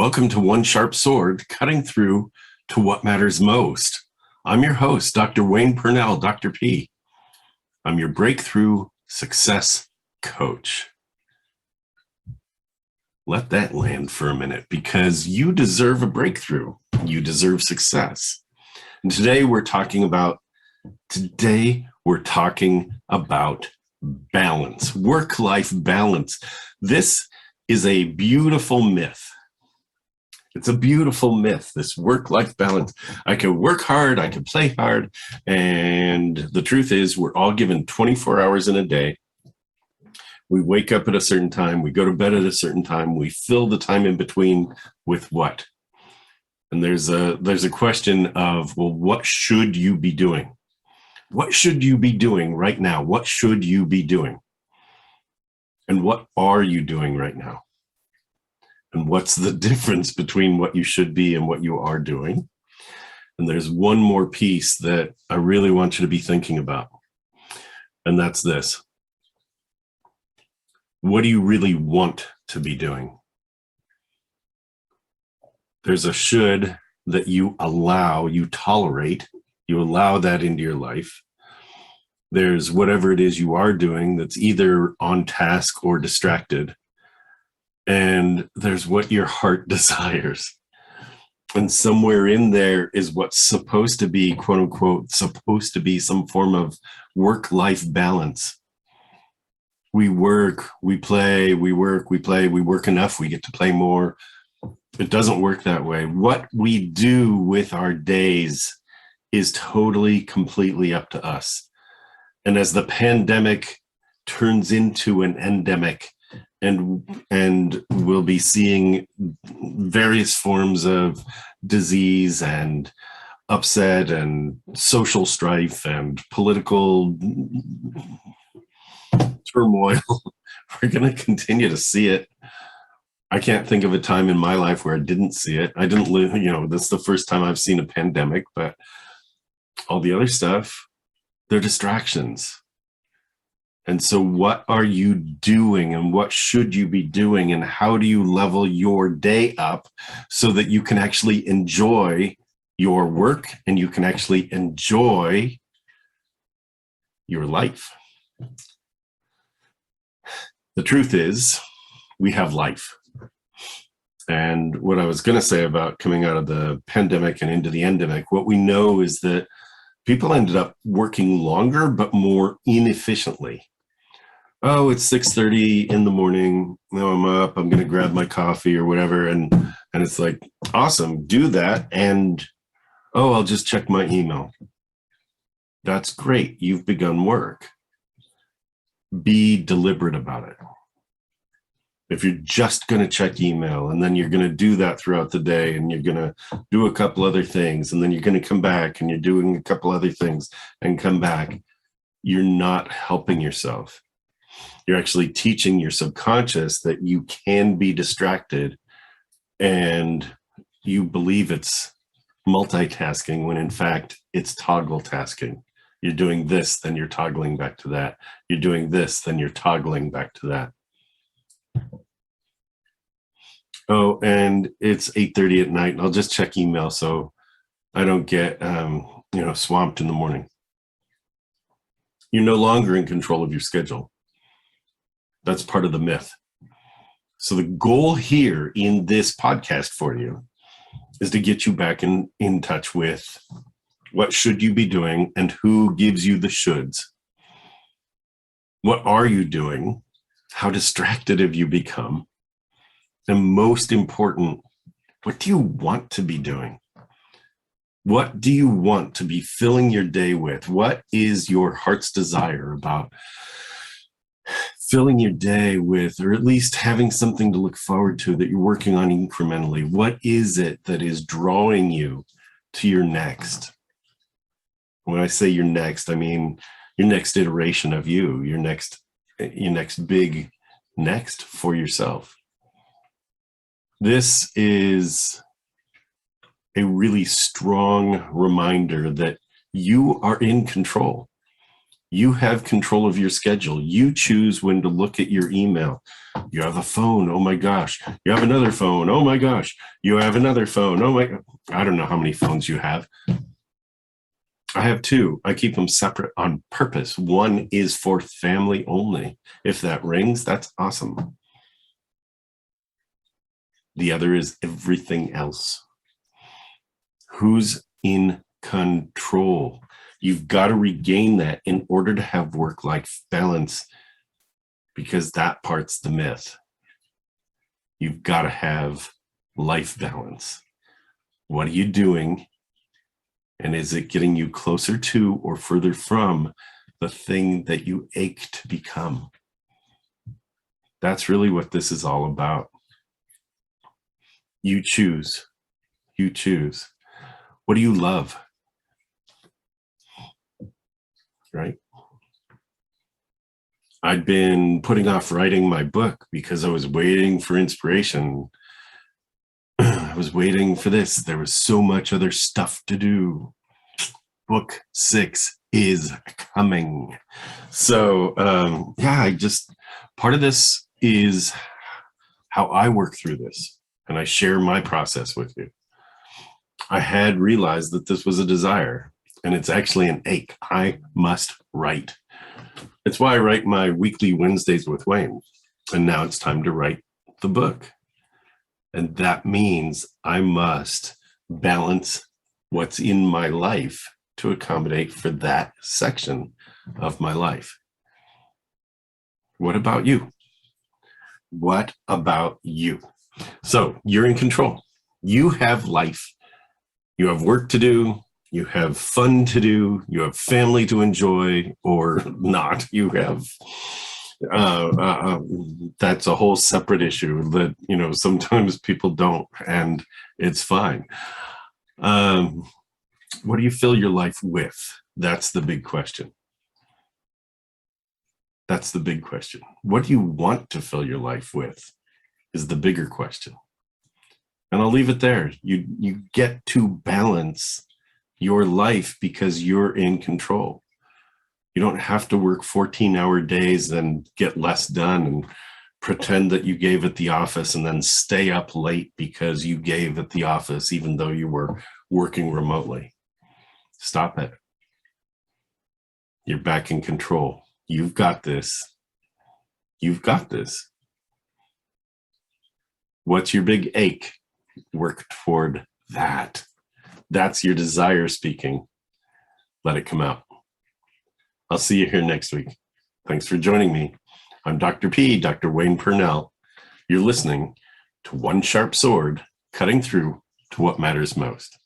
Welcome to One Sharp Sword, cutting through to what matters most. I'm your host, Dr. Wayne Pernell, Dr. P. I'm your breakthrough success coach. Let that land for a minute because you deserve a breakthrough. You deserve success. And today we're talking about balance, work-life balance. This is a beautiful myth. It's a beautiful myth, this work-life balance. I can work hard, I can play hard, and the truth is we're all given 24 hours in a day. We wake up at a certain time, we go to bed at a certain time, we fill the time in between with what? And there's a question of, well, what should you be doing? What should you be doing right now? What should you be doing? And what are you doing right now? And what's the difference between what you should be and what you are doing? And there's one more piece that I really want you to be thinking about. And that's this. What do you really want to be doing? There's a should that you allow, you tolerate, you allow that into your life. There's whatever it is you are doing that's either on task or distracted. And there's what your heart desires. And somewhere in there is what's supposed to be, quote unquote, supposed to be some form of work-life balance. We work, we play, we work, we play, we work enough, we get to play more. It doesn't work that way. What we do with our days is totally, completely up to us. And as the pandemic turns into an endemic, and we'll be seeing various forms of disease and upset and social strife and political turmoil. We're going to continue to see it. I can't think of a time in my life where I didn't see it. I didn't live, this is the first time I've seen a pandemic, but all the other stuff, they're distractions. And so what are you doing and what should you be doing and how do you level your day up so that you can actually enjoy your work and you can actually enjoy your life? The truth is, we have life. And what I was going to say about coming out of the pandemic and into the endemic, what we know is that people ended up working longer but more inefficiently. Oh, it's 6:30 in the morning. Now I'm up. I'm going to grab my coffee or whatever. And it's like, awesome, do that. And, oh, I'll just check my email. That's great. You've begun work. Be deliberate about it. If you're just going to check email and then you're going to do that throughout the day and you're going to do a couple other things and then you're going to come back and you're doing a couple other things and come back, you're not helping yourself. You're actually teaching your subconscious that you can be distracted and you believe it's multitasking when in fact it's toggle tasking. You're doing this, then you're toggling back to that. You're doing this, then you're toggling back to that. Oh, and it's 8:30 at night and I'll just check email so I don't get swamped in the morning. You're no longer in control of your schedule. That's part of the myth. So the goal here in this podcast for you is to get you back in touch with what should you be doing and who gives you the shoulds. What are you doing? How distracted have you become? And most important, what do you want to be doing? What do you want to be filling your day with? What is your heart's desire about filling your day with, or at least having something to look forward to that you're working on incrementally? What is it that is drawing you to your next? When I say your next, I mean your next iteration of you, your next big next for yourself. This is a really strong reminder that you are in control. You have control of your schedule. You choose when to look at your email. You have a phone. Oh my gosh. You have another phone. Oh my gosh. You have another phone. Oh my. I don't know how many phones you have. I have two. I keep them separate on purpose. One is for family only. If that rings, that's awesome. The other is everything else. Who's in control? You've got to regain that in order to have work-life balance, because that part's the myth. You've got to have life balance. What are you doing? And is it getting you closer to or further from the thing that you ache to become? That's really what this is all about. You choose. You choose. What do you love? Right? I'd been putting off writing my book because I was waiting for inspiration. I was waiting for this. There was so much other stuff to do. Book 6 is coming. So part of this is how I work through this, and I share my process with you. I had realized that this was a desire, and it's actually an ache. I must write. It's why I write my weekly Wednesdays with Wayne, and now it's time to write the book. And that means I must balance what's in my life to accommodate for that section of my life. What about you? What about you? So you're in control. You have life. You have work to do. You have fun to do. You have family to enjoy or not. You have, that's a whole separate issue that, sometimes people don't, and it's fine. What do you fill your life with? That's the big question. That's the big question. What do you want to fill your life with is the bigger question. And I'll leave it there. You get to balance your life because you're in control. You don't have to work 14-hour days and get less done and pretend that you gave at the office and then stay up late because you gave at the office even though you were working remotely. Stop it. You're back in control. You've got this. You've got this. What's your big ache? Work toward that. That's your desire speaking. Let it come out. I'll see you here next week. Thanks for joining me. I'm Dr. P, Dr. Wayne Pernell. You're listening to One Sharp Sword, cutting through to what matters most.